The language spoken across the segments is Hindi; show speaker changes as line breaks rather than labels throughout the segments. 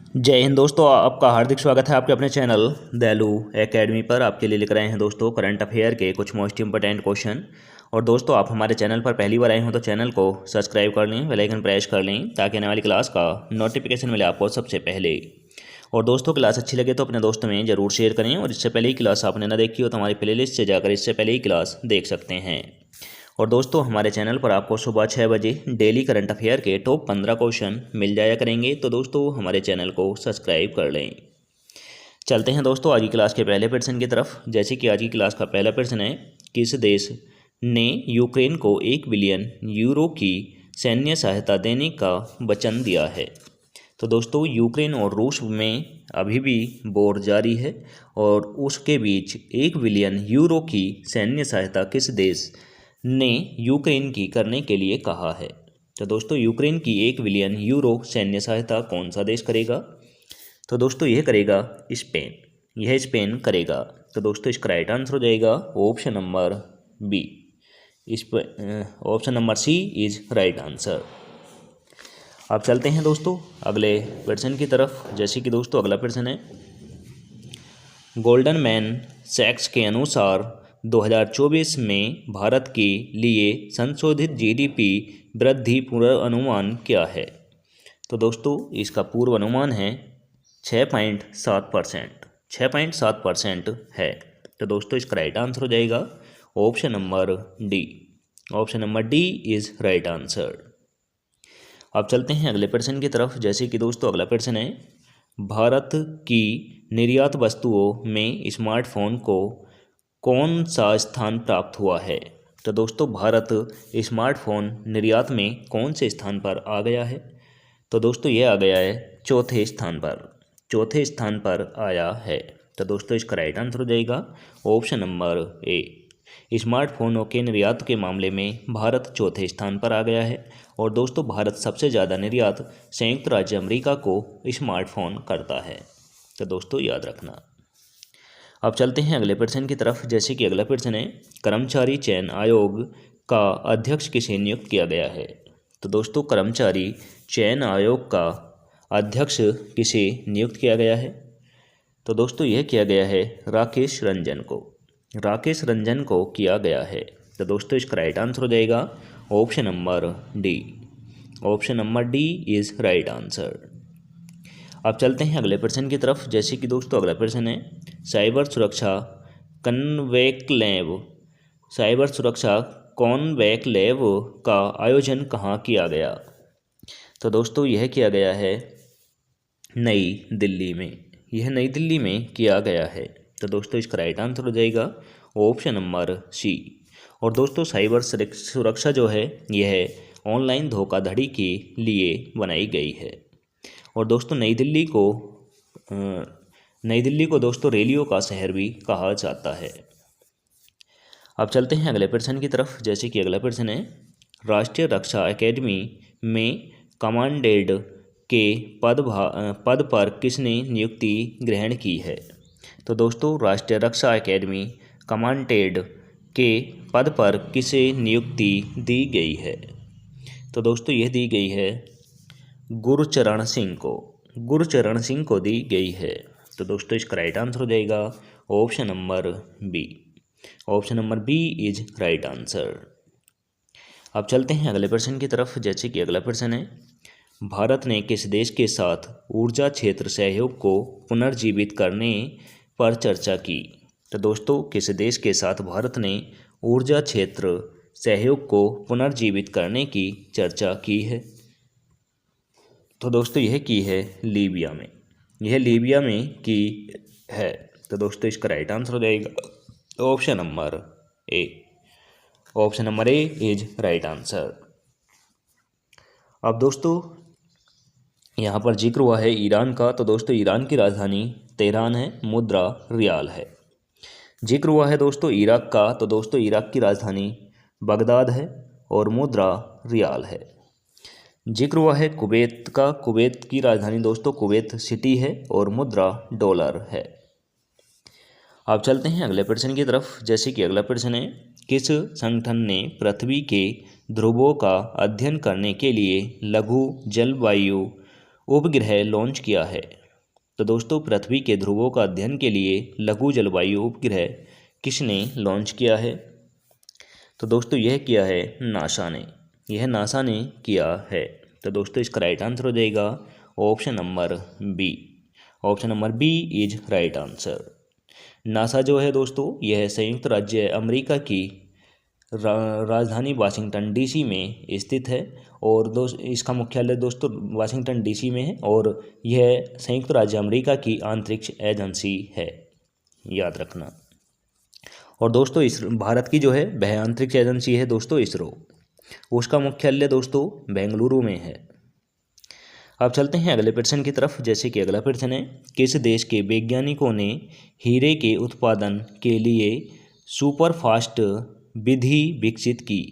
जय हिंद दोस्तों, आपका हार्दिक स्वागत है आपके अपने चैनल दयालु एकेडमी पर। आपके लिए लेकर आए हैं दोस्तों करंट अफेयर के कुछ मोस्ट इंपॉर्टेंट क्वेश्चन। और दोस्तों, आप हमारे चैनल पर पहली बार आए हो तो चैनल को सब्सक्राइब कर लें, बेल आइकन प्रेस कर लें ताकि आने वाली क्लास का नोटिफिकेशन मिले आपको सबसे पहले। और दोस्तों, क्लास अच्छी लगे तो अपने दोस्तों में ज़रूर शेयर करें। और इससे पहले ही क्लास आपने ना देखी हो तो हमारी प्लेलिस्ट से जाकर इससे पहले ही क्लास देख सकते हैं। और दोस्तों, हमारे चैनल पर आपको सुबह 6 बजे डेली करंट अफेयर के टॉप 15 क्वेश्चन मिल जाया करेंगे। तो दोस्तों, हमारे चैनल को सब्सक्राइब कर लें। चलते हैं दोस्तों आज की क्लास के पहले प्रश्न की तरफ। जैसे कि आज की क्लास का पहला प्रश्न है, किस देश ने यूक्रेन को 1 बिलियन यूरो की सैन्य सहायता देने का वचन दिया है? तो दोस्तों, यूक्रेन और रूस में अभी भी वॉर जारी है और उसके बीच 1 बिलियन यूरो की सैन्य सहायता किस देश ने यूक्रेन की करने के लिए कहा है? तो दोस्तों, यूक्रेन की 1 बिलियन यूरो सैन्य सहायता कौन सा देश करेगा? तो दोस्तों, यह करेगा स्पेन। यह स्पेन करेगा। तो दोस्तों, इसका राइट आंसर हो जाएगा option number B. Option number C is right answer. अब चलते हैं दोस्तों अगले प्रश्न की तरफ। जैसे कि दोस्तों अगला प्रश्न है, गोल्डन मैन सैक्स के अनुसार 2024 में भारत के लिए संशोधित जीडीपी वृद्धि पूर्वानुमान क्या है? तो दोस्तों, इसका पूर्वानुमान है 6.7%। 6.7% है। तो दोस्तों, इसका राइट आंसर हो जाएगा option number D. Option number D is right answer. अब चलते हैं अगले प्रश्न की तरफ। जैसे कि दोस्तों अगला प्रश्न है, भारत की निर्यात वस्तुओं में स्मार्टफोन को कौन सा स्थान प्राप्त हुआ है? तो दोस्तों, भारत स्मार्टफोन निर्यात में कौन से स्थान पर आ गया है? तो दोस्तों, यह आ गया है चौथे स्थान पर। चौथे स्थान पर आया है। तो दोस्तों, इसका राइट आंसर हो जाएगा ऑप्शन नंबर ए। स्मार्टफोनों के निर्यात के मामले में भारत चौथे स्थान पर आ गया है। और दोस्तों, भारत सबसे ज़्यादा निर्यात संयुक्त राज्य अमेरिका को स्मार्टफोन करता है। तो दोस्तों, याद रखना। अब चलते हैं अगले प्रश्न की तरफ। जैसे कि अगला प्रश्न है, कर्मचारी चयन आयोग का अध्यक्ष किसे नियुक्त किया गया है? तो दोस्तों, कर्मचारी चयन आयोग का अध्यक्ष किसे नियुक्त किया गया है? तो दोस्तों, यह किया गया है राकेश रंजन को। राकेश रंजन को किया गया है। तो दोस्तों, इसका राइट आंसर हो जाएगा option number D. Option number D is right answer. अब चलते हैं अगले प्रश्न की तरफ। जैसे कि दोस्तों अगला प्रश्न है, साइबर सुरक्षा कॉन्क्लेव साइबर सुरक्षा कॉन्क्लेव का आयोजन कहाँ किया गया? तो दोस्तों, यह किया गया है नई दिल्ली में। यह नई दिल्ली में किया गया है। तो दोस्तों, इसका राइट आंसर हो जाएगा ऑप्शन नंबर सी। और दोस्तों, साइबर सुरक्षा जो है यह ऑनलाइन धोखाधड़ी के लिए बनाई गई है। और दोस्तों, नई दिल्ली को दोस्तों रेलियो का शहर भी कहा जाता है। अब चलते हैं अगले प्रश्न की तरफ। जैसे कि अगला प्रश्न है, राष्ट्रीय रक्षा एकेडमी में कमांडेंट के पद पर किसने नियुक्ति ग्रहण की है? तो दोस्तों, राष्ट्रीय रक्षा एकेडमी कमांडेंट के पद पर किसे नियुक्ति दी गई है? तो दोस्तों, यह दी गई है गुरचरण सिंह को। गुरचरण सिंह को दी गई है। तो दोस्तों, इसका राइट आंसर हो जाएगा option number B. Option number B is right answer. अब चलते हैं अगले प्रश्न की तरफ। जैसे कि अगला प्रश्न है, भारत ने किस देश के साथ ऊर्जा क्षेत्र सहयोग को पुनर्जीवित करने पर चर्चा की? तो दोस्तों, किस देश के साथ भारत ने ऊर्जा क्षेत्र सहयोग को पुनर्जीवित करने की चर्चा की है? तो दोस्तों, यह की है लीबिया में। यह लीबिया में की है। तो दोस्तों, इसका राइट आंसर हो जाएगा option number A. Option number A is right answer. अब दोस्तों, यहाँ पर जिक्र हुआ है ईरान का। तो दोस्तों, ईरान की राजधानी तेहरान है, मुद्रा रियाल है। जिक्र हुआ है दोस्तों इराक का। तो दोस्तों, इराक की राजधानी बगदाद है और मुद्रा रियाल है। जिक्र हुआ है कुवैत का। कुवैत की राजधानी दोस्तों कुवैत सिटी है और मुद्रा डॉलर है। अब चलते हैं अगले प्रश्न की तरफ। जैसे कि अगला प्रश्न है, किस संगठन ने पृथ्वी के ध्रुवों का अध्ययन करने के लिए लघु जलवायु उपग्रह लॉन्च किया है? तो दोस्तों पृथ्वी के ध्रुवों का अध्ययन के लिए लघु जलवायु उपग्रह किसने लॉन्च किया है? तो दोस्तों यह किया है नासा ने, यह नासा ने किया है। तो दोस्तों इसका राइट आंसर हो जाएगा option number B. Option number B is right answer. NASA जो है दोस्तों यह संयुक्त राज्य अमेरिका की राजधानी वाशिंगटन डीसी में स्थित है और इसका मुख्यालय दोस्तों वाशिंगटन डीसी में है और यह संयुक्त राज्य अमेरिका की अंतरिक्ष एजेंसी है, याद रखना। और दोस्तों इस भारत की जो है वह अंतरिक्ष एजेंसी है दोस्तों इसरो, उसका मुख्यालय दोस्तों बेंगलुरु में है। अब चलते हैं अगले प्रश्न की तरफ। जैसे कि अगला प्रश्न है, किस देश के वैज्ञानिकों ने हीरे के उत्पादन के लिए सुपरफास्ट विधि विकसित की?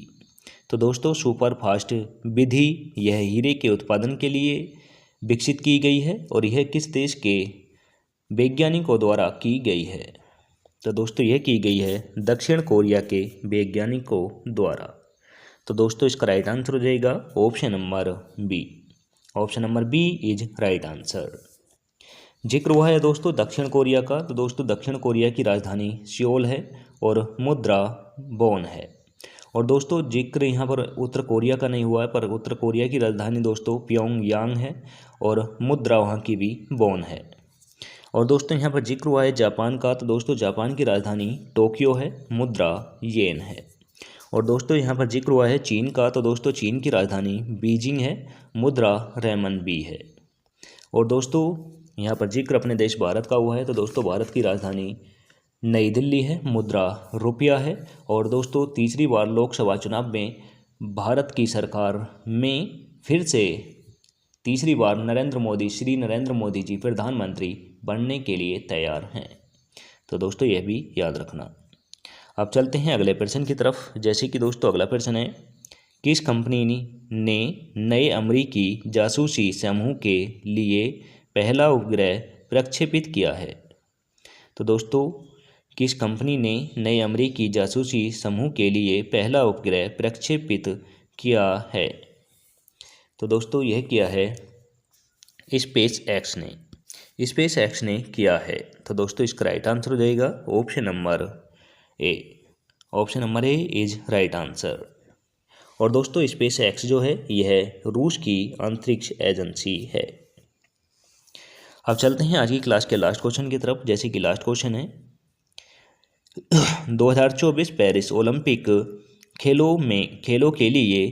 तो दोस्तों सुपरफास्ट विधि यह हीरे के उत्पादन के लिए विकसित की गई है और यह किस देश के वैज्ञानिकों द्वारा की गई है? तो दोस्तों यह की गई है दक्षिण कोरिया के वैज्ञानिकों द्वारा। तो दोस्तों इसका राइट आंसर हो जाएगा option number B. Option number B is right answer. जिक्र हुआ है दोस्तों दक्षिण कोरिया का, तो दोस्तों दक्षिण कोरिया की राजधानी सियोल है और मुद्रा वॉन है। और दोस्तों जिक्र यहाँ पर उत्तर कोरिया का नहीं हुआ है, पर उत्तर कोरिया की राजधानी दोस्तों प्योंगयांग है और मुद्रा वहाँ की भी वॉन है। और दोस्तों यहाँ पर जिक्र हुआ है जापान का, तो दोस्तों जापान की राजधानी टोक्यो है, मुद्रा येन है। और दोस्तों यहाँ पर जिक्र हुआ है चीन का, तो दोस्तों चीन की राजधानी बीजिंग है, मुद्रा रेमनबी है। और दोस्तों यहाँ पर जिक्र अपने देश भारत का हुआ है, तो दोस्तों भारत की राजधानी नई दिल्ली है, मुद्रा रुपया है। और दोस्तों तीसरी बार लोकसभा चुनाव में भारत की सरकार में फिर से तीसरी बार श्री नरेंद्र मोदी जी प्रधानमंत्री बनने के लिए तैयार हैं। तो दोस्तों यह भी याद रखना। अब चलते हैं अगले प्रश्न की तरफ। जैसे कि दोस्तों अगला प्रश्न है, किस कंपनी ने नए अमेरिकी जासूसी समूह के लिए पहला उपग्रह प्रक्षेपित किया है? तो दोस्तों किस कंपनी ने नए अमेरिकी जासूसी समूह के लिए पहला उपग्रह प्रक्षेपित किया है? तो दोस्तों यह किया है स्पेस एक्स ने किया है। तो दोस्तों इसका राइट आंसर हो जाएगा option number A. Option number A is right answer. और दोस्तों स्पेस एक्स जो है यह रूस की अंतरिक्ष एजेंसी है। अब चलते हैं आज की क्लास के लास्ट क्वेश्चन की तरफ। जैसे कि लास्ट क्वेश्चन है 2024 पेरिस ओलंपिक खेलों के लिए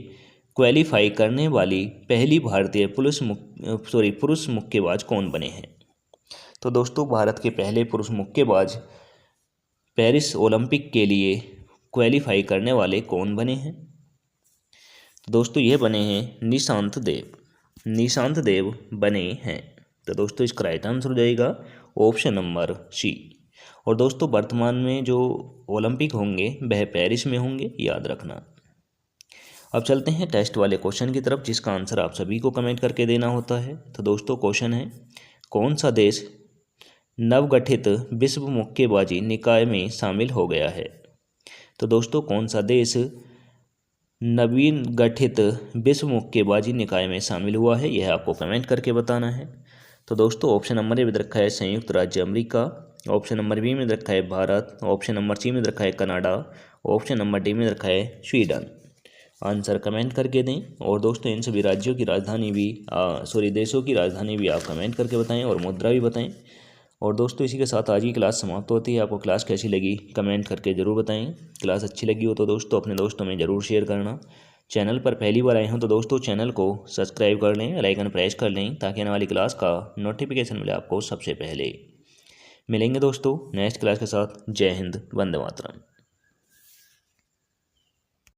क्वालिफाई करने वाली पहली भारतीय पुरुष मुक्केबाज कौन बने हैं? तो दोस्तों भारत के पहले पुरुष मुक्केबाज पेरिस ओलंपिक के लिए क्वालिफाई करने वाले कौन बने हैं? तो दोस्तों ये बने हैं निशांत देव बने हैं। तो दोस्तों इसका राइट आंसर हो जाएगा ऑप्शन नंबर सी। और दोस्तों वर्तमान में जो ओलंपिक होंगे वह पेरिस में होंगे, याद रखना। अब चलते हैं टेस्ट वाले क्वेश्चन की तरफ, जिसका आंसर आप सभी को कमेंट करके देना होता है। तो दोस्तों क्वेश्चन है, कौन सा देश नवगठित विश्व मुक्केबाजी निकाय में शामिल हो गया है? तो दोस्तों कौन सा देश नवीन गठित विश्व मुक्केबाजी निकाय में शामिल हुआ है, यह आपको कमेंट करके बताना है। तो दोस्तों ऑप्शन नंबर ए में रखा है संयुक्त राज्य अमेरिका, ऑप्शन नंबर बी में रखा है भारत, ऑप्शन नंबर सी में रखा है कनाडा, ऑप्शन नंबर डी में रखा है स्वीडन। आंसर कमेंट करके दें। और दोस्तों इन सभी राज्यों की राजधानी भी देशों की राजधानी भी आप कमेंट करके बताएं और मुद्रा भी बताएं। और दोस्तों इसी के साथ आज की क्लास समाप्त होती है। आपको क्लास कैसी लगी कमेंट करके ज़रूर बताएं। क्लास अच्छी लगी हो तो दोस्तों अपने दोस्तों में ज़रूर शेयर करना। चैनल पर पहली बार आए हों तो दोस्तों चैनल को सब्सक्राइब कर लें, बेल आइकन प्रेस कर लें, ताकि आने वाली क्लास का नोटिफिकेशन मिले आपको सबसे पहले। मिलेंगे दोस्तों नेक्स्ट क्लास के साथ। जय हिंद, वंदे मातरम।